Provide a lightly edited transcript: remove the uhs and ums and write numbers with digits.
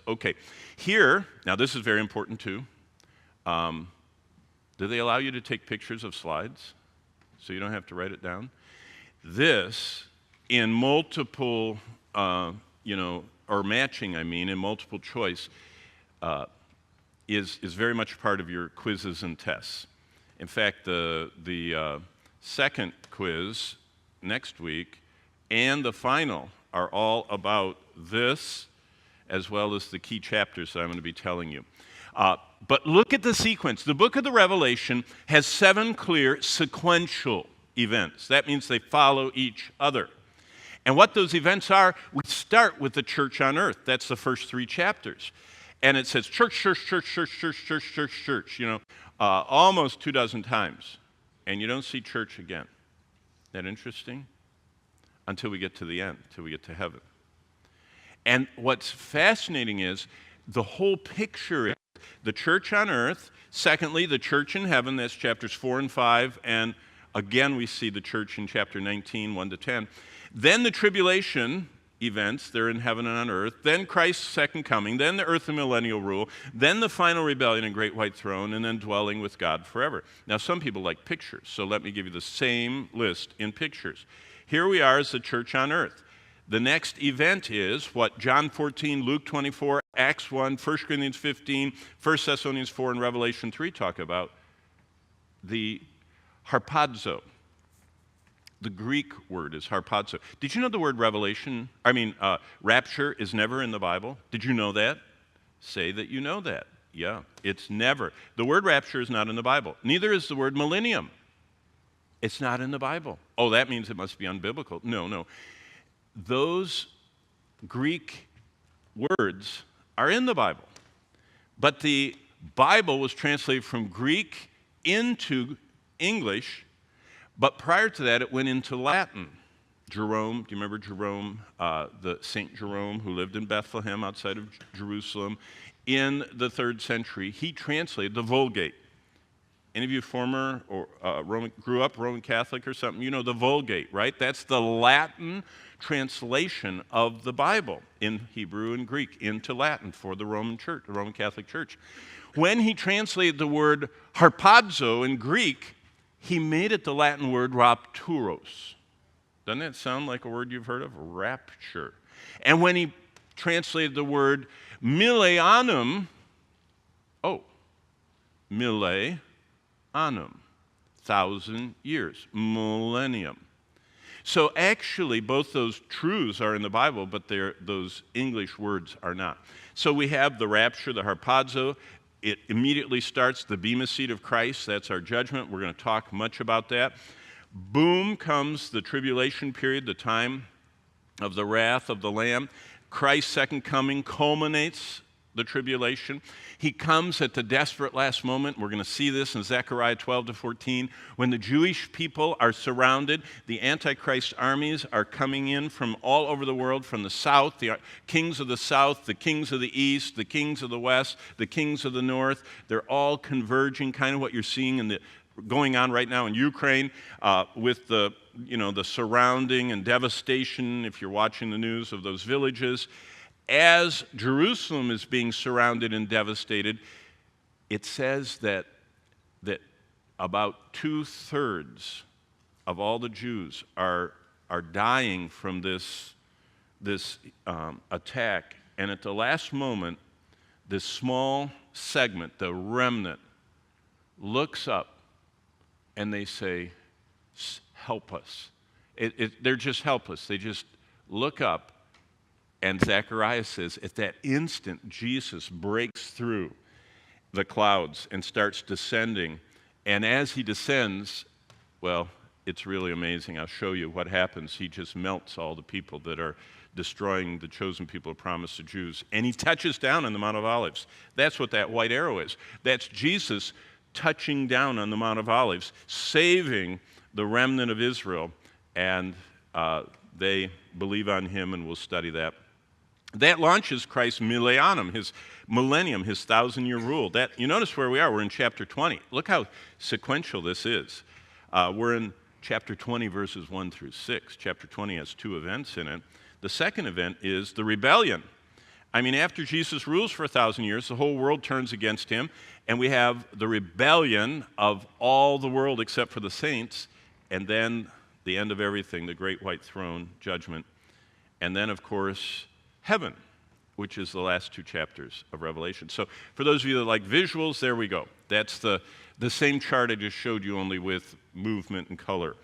Okay, here, now this is very important too. Do they allow you to take pictures of slides so you don't have to write it down? This, in multiple, or matching, in multiple choice, is very much part of your quizzes and tests. In fact, the second quiz next week and the final are all about this, as well as the key chapters that I'm going to be telling you. But look at the sequence. The book of the Revelation has 7 clear sequential events. That means they follow each other. And what those events are, we start with the church on earth. That's the first 3 chapters. And it says church, church, church, church, church, church, church, church, almost 24 times. And you don't see church again. Isn't that interesting? Until we get to the end, until we get to heaven. And what's fascinating is the whole picture is the church on earth, secondly, the church in heaven, that's chapters 4 and 5, and again we see the church in chapter 19, 1 to 10. Then the tribulation events, they're in heaven and on earth, then Christ's second coming, then the earth and millennial rule, then the final rebellion and great white throne, and then dwelling with God forever. Now some people like pictures, so let me give you the same list in pictures. Here we are as the church on earth. The next event is what John 14, Luke 24, Acts 1, 1 Corinthians 15, 1 Thessalonians 4, and Revelation 3 talk about the harpazo. The Greek word is harpazo. Did you know the word rapture is never in the Bible? Did you know that? Say that you know that. Yeah, it's never. The word rapture is not in the Bible. Neither is the word millennium. It's not in the Bible. Oh, that means it must be unbiblical. No. Those Greek words are in the Bible. But the Bible was translated from Greek into English, but prior to that it went into Latin. Jerome, do you remember Jerome, the Saint Jerome who lived in Bethlehem outside of Jerusalem in the 3rd century? He translated the Vulgate. Any of you former or grew up Roman Catholic or something, you know the Vulgate, right? That's the Latin translation of the Bible in Hebrew and Greek into Latin for the Roman Church, the Roman Catholic Church. When he translated the word harpazo in Greek, he made it the Latin word rapturos. Doesn't that sound like a word you've heard of? Rapture. And when he translated the word millennium, millennium, 1,000 years, millennium. So actually, both those truths are in the Bible, but those English words are not. So we have the rapture, the harpazo. It immediately starts the bema seat of Christ. That's our judgment. We're going to talk much about that. Boom comes the tribulation period, the time of the wrath of the Lamb. Christ's second coming culminates the tribulation. He comes at the desperate last moment. We're going to see this in Zechariah 12 to 14. When the Jewish people are surrounded, the Antichrist armies are coming in from all over the world, from the south, the kings of the south, the kings of the east, the kings of the west, the kings of the north. They're all converging, kind of what you're seeing going on right now in Ukraine with the surrounding and devastation, if you're watching the news, of those villages. As Jerusalem is being surrounded and devastated, it says that about 2/3 of all the Jews are dying from this attack. And at the last moment, this small segment, the remnant, looks up and they say, "Help us." They're just helpless. They just look up. And Zechariah says, at that instant, Jesus breaks through the clouds and starts descending. And as he descends, well, it's really amazing. I'll show you what happens. He just melts all the people that are destroying the chosen people of promise, the Jews. And he touches down on the Mount of Olives. That's what that white arrow is. That's Jesus touching down on the Mount of Olives, saving the remnant of Israel. And they believe on him, and we'll study that. That launches Christ's millennium, his 1,000-year rule. You notice where we are. We're in chapter 20. Look how sequential this is. We're in chapter 20, verses 1 through 6. Chapter 20 has 2 events in it. The second event is the rebellion. I mean, after Jesus rules for 1,000 years, the whole world turns against him, and we have the rebellion of all the world except for the saints, and then the end of everything, the great white throne, judgment, and then, of course, heaven, which is the last 2 chapters of Revelation. So for those of you that like visuals, there we go. That's the same chart I just showed you, only with movement and color.